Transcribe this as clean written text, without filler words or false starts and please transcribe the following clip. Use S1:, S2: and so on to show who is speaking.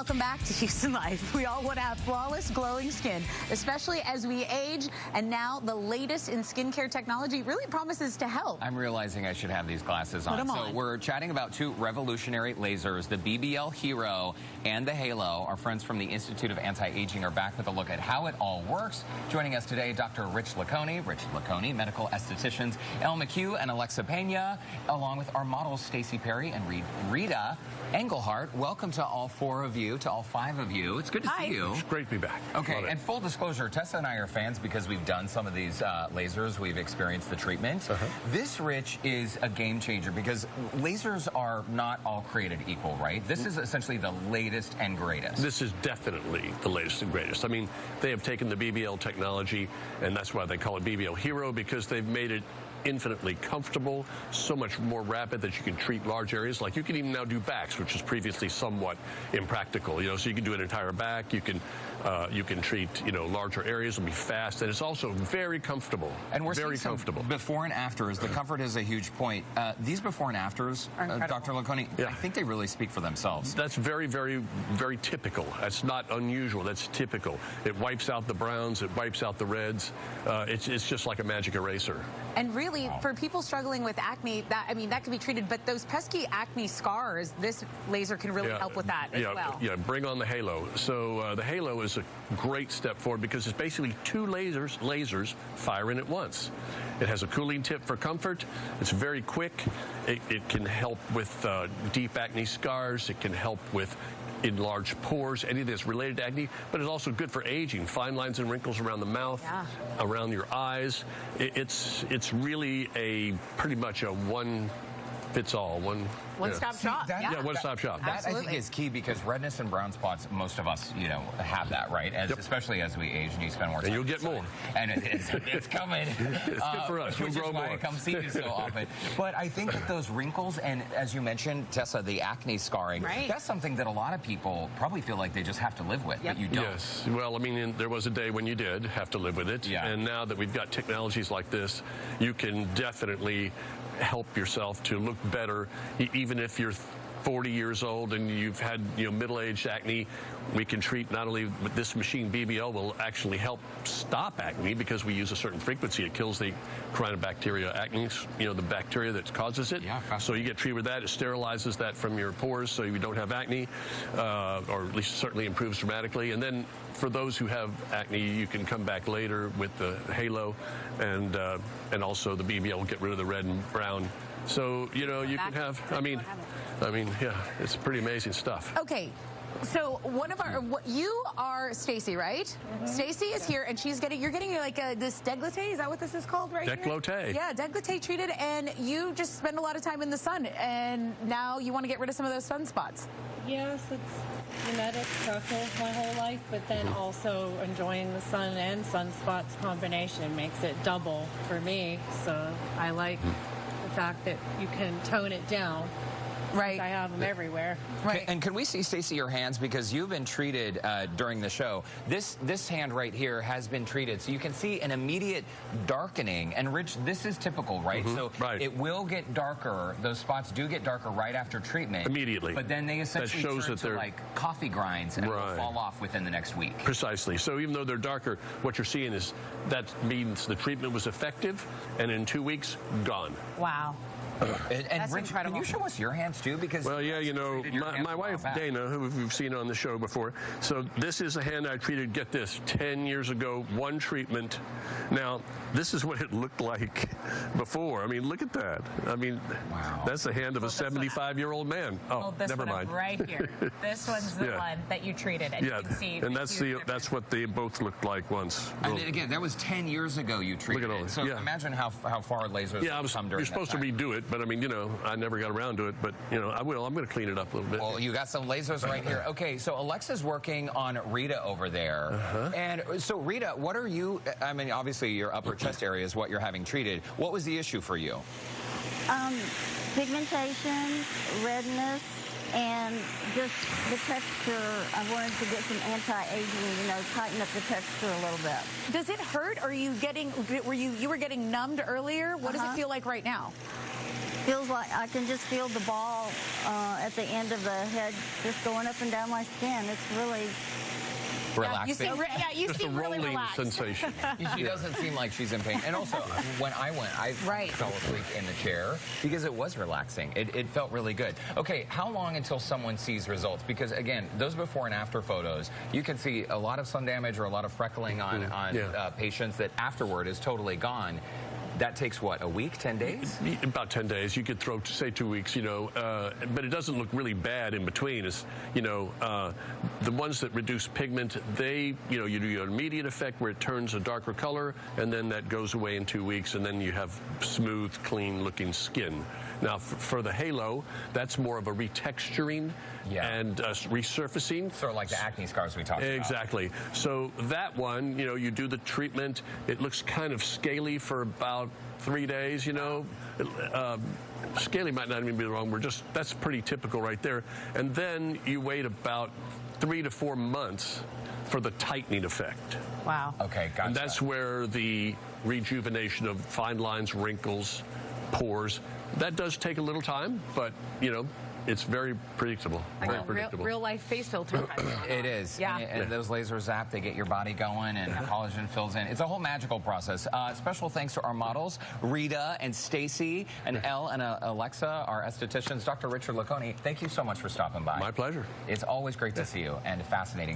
S1: Welcome back to Houston Life. We all want to have flawless, glowing skin, especially as we age. And now the latest in skincare technology really promises to help.
S2: I'm realizing I should have these glasses on.
S1: Put 'em on.
S2: So we're chatting about two revolutionary lasers, the BBL Hero and the Halo. Our friends from the Institute of Anti-Aging are back with a look at how it all works. Joining us today, Dr. LeConey, medical estheticians Elle McHugh and Alexa Pena, along with our models Stacey Perry and Rita Engelhardt. Welcome to all four of you, to all five of you. It's good to see you.
S3: It's great to be back.
S2: Okay, and full disclosure, Tessa and I are fans because we've done some of these lasers. We've experienced the treatment. This, Rich, is a game changer because lasers are not all created equal, right? This is essentially the latest and greatest.
S3: This is definitely the latest and greatest. I mean, they have taken the BBL technology, and that's why they call it BBL Hero, because they've made it infinitely comfortable, so much more rapid that you can treat large areas. Like you can even now do backs, which was previously somewhat impractical. You know, so you can do an entire back. You can treat larger areas. It'll be fast, and it's also very comfortable.
S2: And we're
S3: very
S2: seeing
S3: comfortable.
S2: Before and afters. The comfort is a huge point. These before and afters, Dr. LeConey, I think they really speak for themselves.
S3: That's very, very, very typical. That's not unusual. That's typical. It wipes out the browns. It wipes out the reds. It's just like a magic eraser.
S1: And really, for people struggling with acne, that can be treated. But those pesky acne scars, this laser can really help with that as well.
S3: Yeah, bring on the Halo. So the Halo is a great step forward because it's basically two lasers firing at once. It has a cooling tip for comfort. It's very quick. It can help with deep acne scars. It can help with enlarged pores, anything that's related to acne, but it's also good for aging, fine lines and wrinkles around the mouth, around your eyes. It's really pretty much a one-fits-all,
S1: one-stop shop.
S3: One-stop shop.
S2: That I think is key because redness and brown spots, most of us, have that, right? Especially as we age and you spend more time.
S3: And you'll get more.
S2: And it's coming.
S3: It's good for us.
S2: Which is why I come see you so often. But I think that those wrinkles and, as you mentioned, Tessa, the acne scarring, that's something that a lot of people probably feel like they just have to live with, but you don't.
S3: Yes. Well, I mean, there was a day when you did have to live with it.
S2: Yeah.
S3: And now that we've got technologies like this, you can definitely help yourself to look better, even if you're 40 years old and you've had middle-aged acne. We can treat not only with this machine. BBL will actually help stop acne because we use a certain frequency. It kills the Corynebacteria acne, the bacteria that causes it.
S2: Yeah,
S3: so you get treated with that. It sterilizes that from your pores so you don't have acne, or at least certainly improves dramatically. And then for those who have acne, you can come back later with the Halo, and also the BBL will get rid of the red and brown. So you can have. I mean, yeah, it's pretty amazing stuff.
S1: Okay. So you are Stacey, right? Stacey is here, and you're getting like this décolleté. Is that what this is called right here?
S3: Décolleté.
S1: Yeah, décolleté treated, and you just spend a lot of time in the sun, and now you want to get rid of some of those sunspots.
S4: Yes, it's genetic struggle my whole life, but then also enjoying the sun and sunspots combination makes it double for me. So I like the fact that you can tone it down.
S1: Right.
S4: I have them everywhere.
S1: Right.
S2: And can we see, Stacey, your hands? Because you've been treated during the show. This hand right here has been treated. So you can see an immediate darkening. And, Rich, this is typical, right? So it will get darker. Those spots do get darker right after treatment.
S3: Immediately.
S2: But then they essentially turn to like coffee grinds and will fall off within the next week.
S3: Precisely. So even though they're darker, what you're seeing is that means the treatment was effective, and in 2 weeks, gone.
S1: Wow.
S2: And Rich, can you show us your hands too? Because
S3: well, yeah, my wife Dana, who we've seen on the show before. So this is a hand I treated. Get this, 10 years ago, one treatment. Now this is what it looked like before. I mean, look at that. I mean, that's the hand of a 75-year-old man. Oh,
S1: this
S3: never mind.
S1: Right here. This one's the one that you treated, and you can see.
S3: And that's what they both looked like once.
S2: And again, that was 10 years ago you treated
S3: Look at all
S2: it. So imagine how far lasers have come during
S3: you're supposed to redo it. But I mean, I never got around to it, but I will. I'm going to clean it up a little bit.
S2: Well, you got some lasers right here. Okay, so Alexa's working on Rita over there. And so Rita, what are you, I mean, obviously your upper chest area is what you're having treated. What was the issue for you?
S5: Pigmentation, redness, and just the texture. I wanted to get some anti-aging, tighten up the texture a little bit.
S1: Does it hurt? Are you getting, you were getting numbed earlier? What does it feel like right now?
S5: feels like I can just feel the ball at the end of the head just going up and down my skin. It's really
S2: Relaxing.
S6: You
S3: Just a
S6: seem really
S3: rolling
S6: relaxed.
S3: sensation.
S2: She doesn't seem like she's in pain. And also, when I went, I fell asleep in the chair because it was relaxing. It felt really good. Okay, how long until someone sees results? Because, again, those before and after photos, you can see a lot of sun damage or a lot of freckling on patients that afterward is totally gone. That takes, what, a week, 10 days?
S3: About 10 days. You could throw, say, 2 weeks, you know, but it doesn't look really bad in between. It's, you know, the ones that reduce pigment, they, you know, you do your immediate effect where it turns a darker color, and then that goes away in 2 weeks, and then you have smooth, clean-looking skin. Now, for the halo, that's more of a retexturing and resurfacing.
S2: Sort of like the acne scars we talked about.
S3: Exactly. So that one, you know, you do the treatment. It looks kind of scaly for about 3 days, you know. Scaly might not even be the wrong word. Just that's pretty typical right there. And then you wait about 3 to 4 months for the tightening effect.
S1: Wow.
S2: Okay, gotcha.
S3: And that's where the rejuvenation of fine lines, wrinkles, pores, that does take a little time, but, you know, it's very predictable. Very predictable.
S6: Real life face filter.
S2: It is.
S1: Yeah.
S2: And those lasers zap, they get your body going, and collagen fills in. It's a whole magical process. Special thanks to our models, Rita and Stacy, and Elle and Alexa, our estheticians. Dr. Richard LeConey, thank you so much for stopping by.
S3: My pleasure.
S2: It's always great to see you, and fascinating.